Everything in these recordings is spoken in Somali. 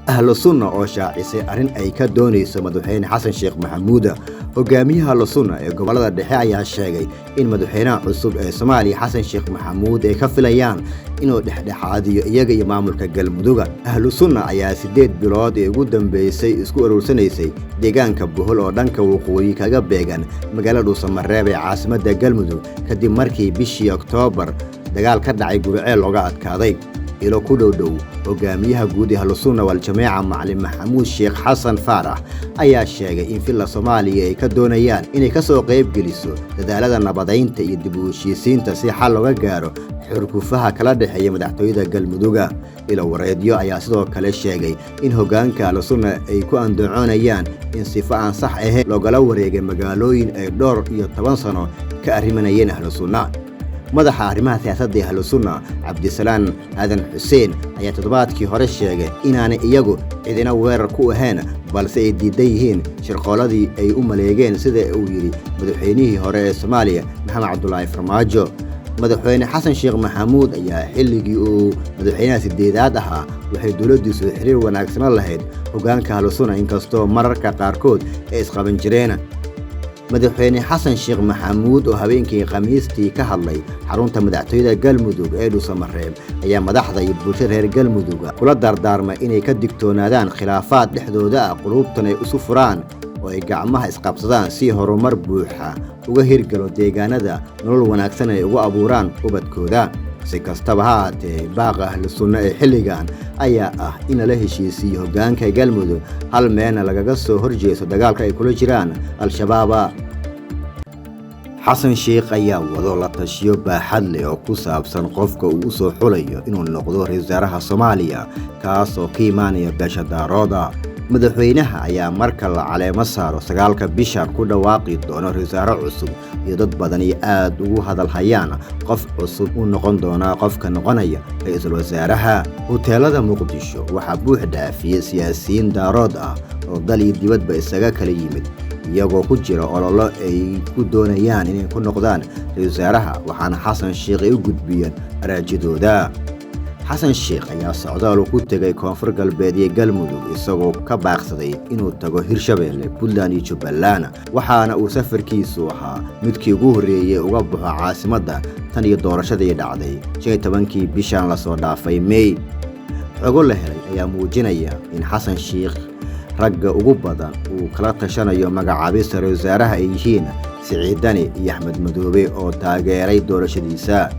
ahlu sunna oo shaacisay arrin ay ka doonayso madaxweyne xasan sheekh maxamuud hogaamiyaha ahlu sunna ee gobolada dhexe ayaa sheegay in madaxweynaha cusub ee Soomaaliya xasan sheekh maxamuud ay ka filayaan inuu dhexdhexaadiyo iyaga iyo maamulka galmudug. ahlu sunna ayaa 8 bilood ee ugu dambeysay isku urursanaysay deegaanka Bohol oo dhanka waqooyi kaga beegan magaalada Dhuusamareeb ee caasimadda galmudug kadib markii bishii Oktoobar dagaal ka dhacay Guriceel looga adkaaday. ilo ku dhow hogaamiyaha guud ee ahlu sunna wal jameeca macallin maxamuud sheekh xasan faarax ayaa sheegay in filla Soomaaliya ay ka doonayaan inay ka soo qayb geliso dadaalada nabadeynta iyo dib u heshiisiinta si xal looga gaaro xurgufaha kala dhaxeeya madaxtooyada galmudug. ilo wareedyo ayaa sidoo kale sheegay in hogaanka ahlu sunna ay ku andacoonayaan in sifo aan sax ahayn looga wareegay magaalooyin ay dhowr iyo 10 sano ka arrimanayeen ahlu sunna. madaxa arrimaha siyaasadda ee ahlu sunna cabdisalaan aadan xuseen ayaa toddobaadkii hore sheegay inaanay iyagu cidina weerar ku ahayn balse ay diidan yihiin shirqooladii ay u maleegeen sida uu yiri madaxweynihii hore ee Soomaaliya Maxamed Cabdullaahi Farmaajo. madaxweyne xasan sheekh maxamuud ayaa xilligii uu madaxweynaha sideedaad ahaa waxay dawladdiisu xiriir wanaagsan lahayd hogaanka ahlu sunna inkastoo mararka qaarkood ay isqaban jireen. madaxweyne xasan sheekh maxamuud oo habeenkii Khamiistii ka hadlay xarunta madaxtooyada galmudug ee Dhuusamareeb ayaa madaxda iyo bulshada reer galmudug kula dardaarmay inay ka digtoonaadaan khilaafaad dhexdooda qulubtan ay isu furaan oo ay gacmaha isqabsadaan si horumar buuxa uga hirgalo deegaanada nolol wanaagsan ay ugu abuuraan ubadkooda. si kastaba ha ahaatee baaqa ahlu sunna ee xilligan ayaa ah in la heshiisiyo hogaanka galmudug hal meelna lagaga soo horjeeso dagaalka ay kula jiraan al-shabaab. xasan sheekh ayaa wado la tashiyo baaxad leh oo ku saabsan qofka uu soo xulayo inuu noqdo ra'iisul wasaaraha Soomaaliya kaas oo ka imaanaya beesha daarooda. madaxweynaha ayaa marka la caleemo saaro 9 bishan ku dhawaaqi doona ra'iisul wasaare cusub iyo dad badan ay aad ugu hadal hayaan qof cusub uu noqon doona qofka noqonaya ra'iisul wasaaraha. hoteelada Muqdisho waxa buux dhaafiyay siyaasiyiin daarood ah oo dal iyo dibadba isaga kala yimid iyagoo ku jira ololo ay ku doonayaan inay ku noqdaan ra'iisul wasaaraha waxaana xasan sheekh ay u gudbiyeen araajidooda. xasan sheekh ayaa socdaal ku tagay koonfur galbeed ee galmudug isagoo ka baaqsaday inuu tago Hirshabeelle, Puntland iyo Jubbaland waxaana uu safarkiisu ahaa midkii ugu horeeyay uga baxo caasimadda tan iyo doorashadii dhacday 15 bishan la soo dhaafay May. xogo la helay ayaa muujinaya in xasan sheekh ragga ugu badan uu kala tashanayo magacaabista ra'iisul wasaaraha ay yihiin Siciid Dani iyo Axmed Madoobe oo taageeray doorashadiisa.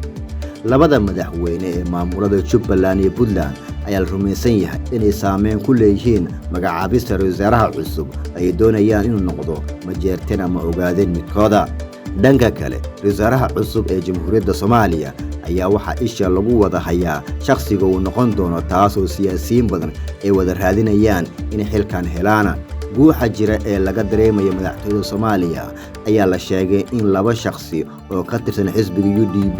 labada madaxweyne ee maamulada Jubbaland iyo Puntland ayaa la rumaysan yahay inay saameyn ku leeyihiin magacaabista ra'iisul wasaaraha cusub ay doonayaan inuu noqdo majeerteen ama ogaadeen midkooda. dhanka kale ra'iisul wasaaraha cusub ee Jamhuuriyadda Soomaaliya ayaa waxa isha lagu wada hayaa shakhsiga uu noqon doono taasoo siyaasiyiin badan ay wada raadinayaan in xilkan helaan. guuxa jira ee laga dareemayo madaxtooyada Soomaaliya ayaa la sheegay in 2 shakhsi oo ka tirsan xisbiga UDP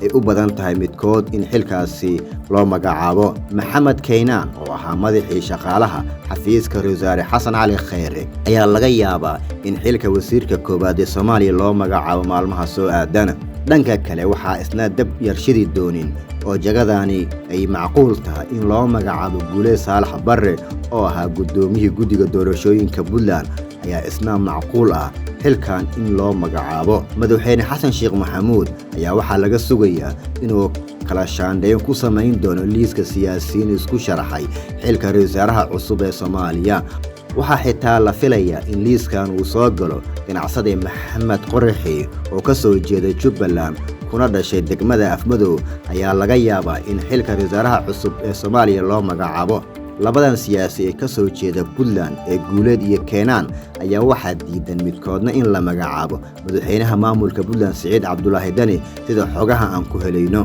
ay u badan tahay midkood in xilkaasi loo magacaabo. Maxamed Keynaan oo ahaa madaxii shaqaalaha xafiiska ra'iisul wasaare Xasan Cali Kheyre ayaa laga yaabaa in xilka wasiirka koobaad ee Soomaaliya loo magacaabo maalmaha soo aadan. dhanka kale waxaa isna dab yarshidi doonin oo jagadani ay macquul tahay in loo magacaabo Guule Saalax Barre oo ahaa gudoomiyihii guddiga doorashooyinka Puntland ayaa isna macquul ah xilkan in loo magacaabo. madaxweyne xasan sheekh maxamuud ayaa waxaa laga sugayaa inuu kala shaandhayn ku samayn doono liiska siyaasiyiin isku sharaxay xilka ra'iisul wasaaraha cusub ee Soomaaliya. waxaa xitaa la filayaa in liiskan uu soo galo ganacsade Maxamed Qorixi oo ka soo jeeda Jubbaland kuna dhashay degmada Afmadow ayaa laga yaabaa in xilka ra'iisul wasaaraha cusub ee Soomaaliya loo magacaabo. labadan siyaasi ee ka soo jeeda Puntland ee Guuleed iyo Keenaan ayaa waxaa diidan midkoodna in la magacaabo madaxweynaha maamulka Puntland Siciid Cabdullaahi Dani sida xogaha aan ku helayno.